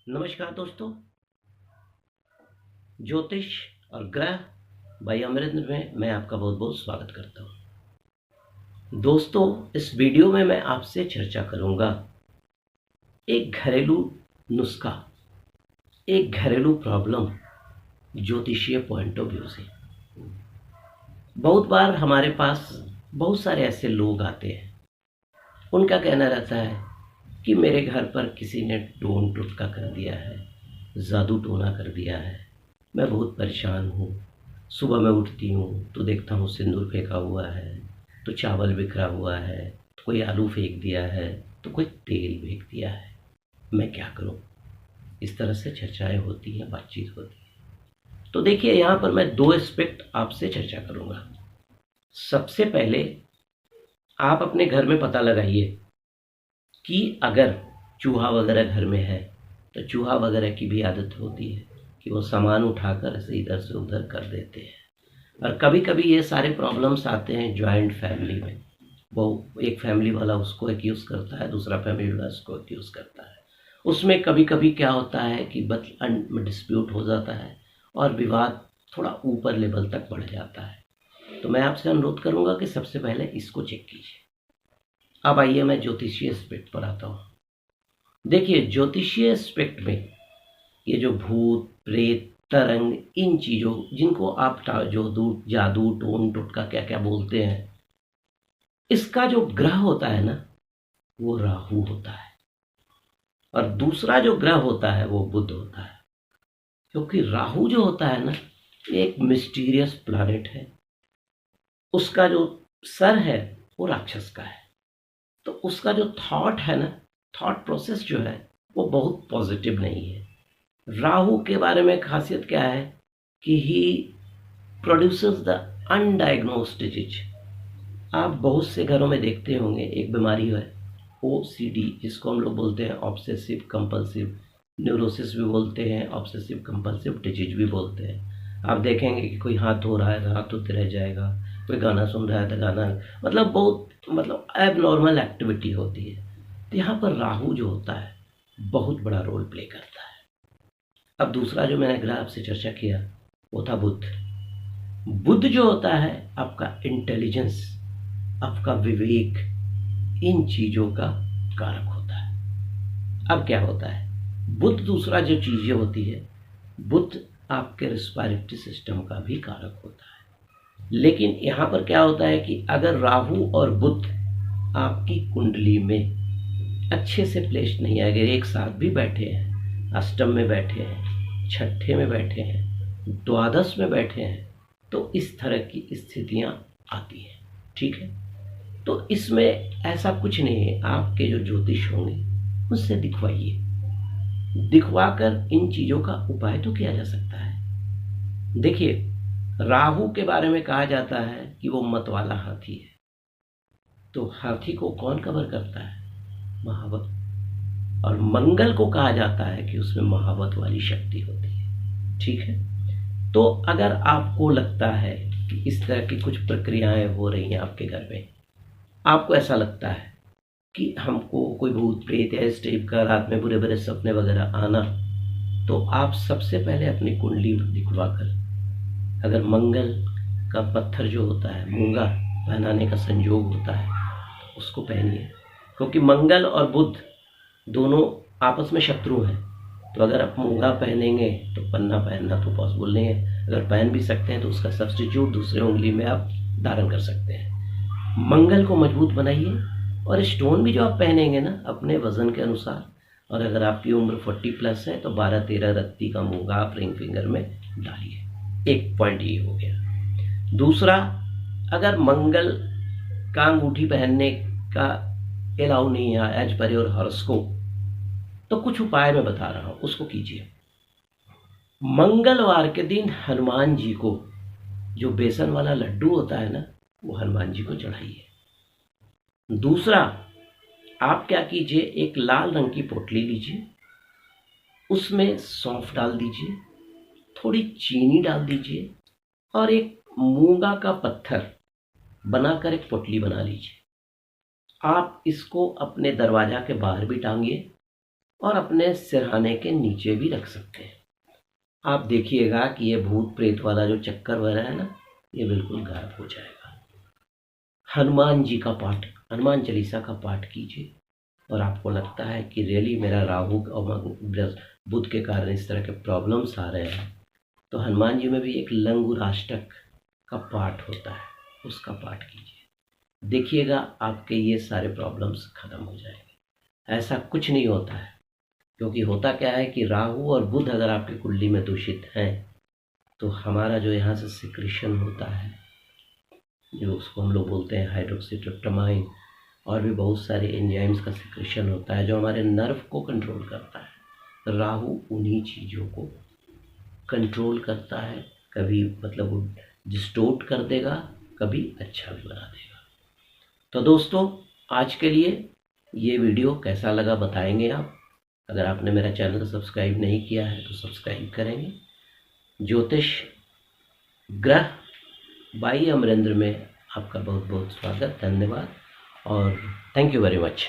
नमस्कार दोस्तों। ज्योतिष और ग्रह भाई अमरेंद्र में मैं आपका बहुत बहुत स्वागत करता हूँ। दोस्तों, इस वीडियो में मैं आपसे चर्चा करूँगा एक घरेलू नुस्खा, एक घरेलू प्रॉब्लम ज्योतिषीय पॉइंट ऑफ व्यू से। बहुत बार हमारे पास बहुत सारे ऐसे लोग आते हैं, उनका कहना रहता है कि मेरे घर पर किसी ने टोन टुटका कर दिया है, जादू टोना कर दिया है, मैं बहुत परेशान हूँ। सुबह मैं उठती हूँ तो देखता हूँ सिंदूर फेंका हुआ है, तो चावल बिखरा हुआ है, तो कोई आलू फेंक दिया है, तो कोई तेल फेंक दिया है, मैं क्या करूँ। इस तरह से चर्चाएं होती हैं, बातचीत होती है। तो देखिए, यहाँ पर मैं दो एस्पेक्ट आपसे चर्चा करूँगा। सबसे पहले आप अपने घर में पता लगाइए कि अगर चूहा वगैरह घर में है तो चूहा वगैरह की भी आदत होती है कि वो सामान उठाकर ऐसे इधर से उधर कर देते हैं। और कभी कभी ये सारे प्रॉब्लम्स आते हैं जॉइंट फैमिली में। वो एक फैमिली वाला उसको एक्यूज़ करता है, दूसरा फैमिली वाला उसको एक्यूज़ करता है। उसमें कभी कभी क्या होता है कि डिस्प्यूट हो जाता है और विवाद थोड़ा ऊपर लेवल तक बढ़ जाता है। तो मैं आपसे अनुरोध करूंगा कि सबसे पहले इसको चेक कीजिए। अब आइए मैं ज्योतिषीय एस्पेक्ट पर आता हूँ। देखिए, ज्योतिषीय एस्पेक्ट में ये जो भूत प्रेत तरंग, इन चीज़ों जिनको आप जादू टोन टोटका क्या क्या बोलते हैं, इसका जो ग्रह होता है ना, वो राहु होता है। और दूसरा जो ग्रह होता है वो बुध होता है। क्योंकि राहु जो होता है ना, ये एक मिस्टीरियस प्लैनेट है। उसका जो सर है वो राक्षस का है। तो उसका जो थॉट है ना, थॉट प्रोसेस जो है वो बहुत पॉजिटिव नहीं है। राहु के बारे में खासियत क्या है कि ही प्रोड्यूसेस द अनडायग्नोस्ड डिजीज। आप बहुत से घरों में देखते होंगे एक बीमारी है OCD, जिसको हम लोग बोलते हैं ऑब्सेसिव कंपल्सिव न्यूरोसिस भी बोलते हैं, ऑब्सेसिव कंपल्सिव डिजीज भी बोलते हैं। आप देखेंगे कि कोई हाथ धो रहा है तो हाथ धोते रह जाएगा, कोई गाना सुन रहा है तो गाना, बहुत एबनॉर्मल एक्टिविटी होती है। तो यहाँ पर राहु जो होता है बहुत बड़ा रोल प्ले करता है। अब दूसरा जो मैंने ग्रह आपसे चर्चा किया वो था बुध। बुध जो होता है आपका इंटेलिजेंस, आपका विवेक, इन चीज़ों का कारक होता है। अब क्या होता है, बुध दूसरा जो चीज़ें होती है, बुध आपके रिस्पायरेटरी सिस्टम का भी कारक होता है। लेकिन यहाँ पर क्या होता है कि अगर राहु और बुध आपकी कुंडली में अच्छे से प्लेस्ड नहीं है, अगर एक साथ भी बैठे हैं, अष्टम में बैठे हैं, छठे में बैठे हैं, द्वादश में बैठे हैं, तो इस तरह की स्थितियाँ आती हैं। ठीक है, तो इसमें ऐसा कुछ नहीं है। आपके जो ज्योतिष होंगे उससे दिखवाइए, दिखवाकर इन चीज़ों का उपाय तो किया जा सकता है। देखिए, राहु के बारे में कहा जाता है कि वो मत वाला हाथी है। तो हाथी को कौन कवर करता है? महावत। और मंगल को कहा जाता है कि उसमें महावत वाली शक्ति होती है। ठीक है, तो अगर आपको लगता है कि इस तरह की कुछ प्रक्रियाएं हो रही हैं आपके घर में, आपको ऐसा लगता है कि हमको कोई भूत प्रेत या इस टाइप का रात में बुरे बुरे सपने वगैरह आना, तो आप सबसे पहले अपनी कुंडली दिखवा कर, अगर मंगल का पत्थर जो होता है मूंगा पहनाने का संयोग होता है तो उसको पहनिए। क्योंकि मंगल और बुध दोनों आपस में शत्रु हैं। तो अगर आप मूंगा पहनेंगे तो पन्ना पहनना तो पॉसिबल नहीं है। अगर पहन भी सकते हैं तो उसका सब्स्टिट्यूट दूसरे उंगली में आप धारण कर सकते हैं। मंगल को मजबूत बनाइए। और स्टोन भी जो आप पहनेंगे ना, अपने वजन के अनुसार, और अगर आपकी उम्र 40+ है तो 12-13 रत्ती का मूंगा आप रिंग फिंगर में डालिए। एक पॉइंट ये हो गया। दूसरा, अगर मंगल का अंगूठी पहनने का अलाउ नहीं है एज पर योर हॉरोस्कोप, तो कुछ उपाय मैं बता रहा हूँ, उसको कीजिए। मंगलवार के दिन हनुमान जी को जो बेसन वाला लड्डू होता है ना, वो हनुमान जी को चढ़ाइए। दूसरा, आप क्या कीजिए, एक लाल रंग की पोटली लीजिए, उसमें सौंफ डाल दीजिए, थोड़ी चीनी डाल दीजिए, और एक मूंगा का पत्थर बनाकर एक पोटली बना लीजिए। आप इसको अपने दरवाजा के बाहर भी टांगिए और अपने सिरहाने के नीचे भी रख सकते हैं। आप देखिएगा कि ये भूत प्रेत वाला जो चक्कर वगैरह है ना, ये बिल्कुल गायब हो जाएगा। हनुमान जी का पाठ, हनुमान चालीसा का पाठ कीजिए और आपको लगता है कि रियली मेरा राहु और बुध के कारण इस तरह के प्रॉब्लम्स आ रहे हैं, तो हनुमान जी में भी एक लंगुराष्टक का पाठ होता है, उसका पाठ कीजिए। देखिएगा आपके ये सारे प्रॉब्लम्स खत्म हो जाएंगे। ऐसा कुछ नहीं होता है, क्योंकि होता क्या है कि राहु और बुध अगर आपकी कुंडली में दूषित हैं तो हमारा जो यहाँ से सिक्रीशन होता है, जो उसको हम लोग बोलते हैं हाइड्रोक्सीट्रिप्टामाइन, और भी बहुत सारे एंजाइम्स का सिक्रीशन होता है जो हमारे नर्व को कंट्रोल करता है। राहु उन्हीं चीज़ों को कंट्रोल करता है, कभी मतलब वो डिस्टोर्ट कर देगा, कभी अच्छा भी बना देगा। तो दोस्तों, आज के लिए ये वीडियो कैसा लगा बताएंगे आप। अगर आपने मेरा चैनल सब्सक्राइब नहीं किया है तो सब्सक्राइब करेंगे। ज्योतिष ग्रह बाई अमरेंद्र में आपका बहुत बहुत स्वागत, धन्यवाद और थैंक यू वेरी मच।